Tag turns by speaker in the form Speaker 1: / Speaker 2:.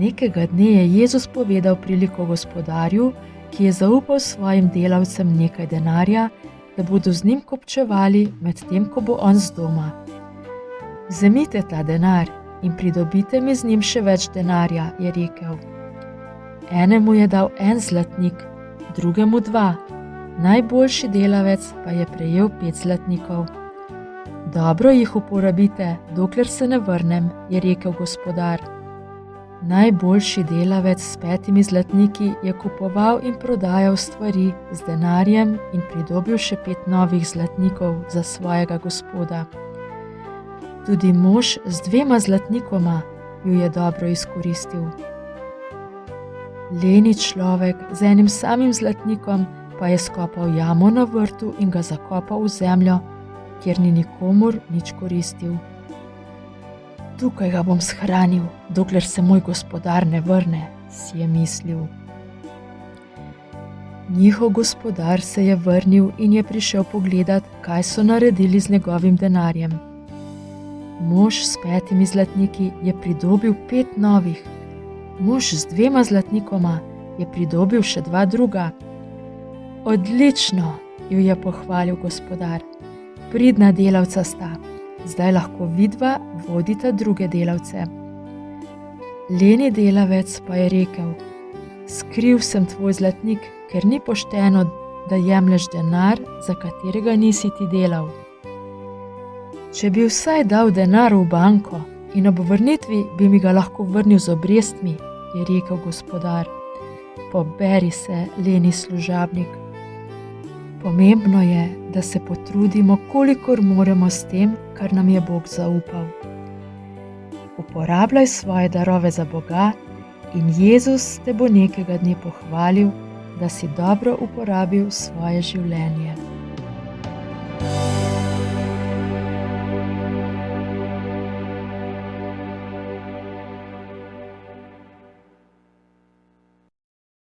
Speaker 1: Nekega dne je Jezus povedal priliko gospodarju, ki je zaupal svojim delavcem nekaj denarja, da bodo z njim kupčevali, medtem ko bo on z doma. Vzemite ta denar in pridobite mi z njim še več denarja, je rekel. Enemu je dal 1 zlatnik, drugemu 2, najboljši delavec pa je prejel 5 zlatnikov. Dobro jih uporabite, dokler se ne vrnem, je rekel gospodar. Najboljši delavec s 5 zlatniki je kupoval in prodajal stvari z denarjem in pridobil še 5 novih zlatnikov za svojega gospoda. Tudi mož z 2 zlatnikoma ju je dobro izkoristil. Leni človek z 1 samim zlatnikom pa je skopal jamo na vrtu in ga zakopal v zemljo, kjer ni nikomur nič koristil. Tukaj ga bom shranil, dokler se moj gospodar ne vrne, si je mislil. Njihov gospodar se je vrnil in je prišel pogledat, kaj so naredili z njegovim denarjem. Mož s 5 zlatniki je pridobil 5 novih, mož z 2 zlatnikoma je pridobil še 2 druga. Odlično, ju je pohvalil gospodar. Pridna delavca sta, zdaj lahko vidva vodita druge delavce. Leni delavec pa je rekel: skril sem tvoj zlatnik, ker ni pošteno, da jemlješ denar, za katerega nisi ti delal. Če bi vsaj dal denar v banko in ob vrnitvi bi mi ga lahko vrnil z obrestmi, je rekel gospodar. Poberi se, leni služabnik. Pomembno je, da se potrudimo, kolikor moremo s tem, kar nam je Bog zaupal. Uporabljaj svoje darove za Boga in Jezus te bo nekega dne pohvalil, da si dobro uporabil svoje življenje.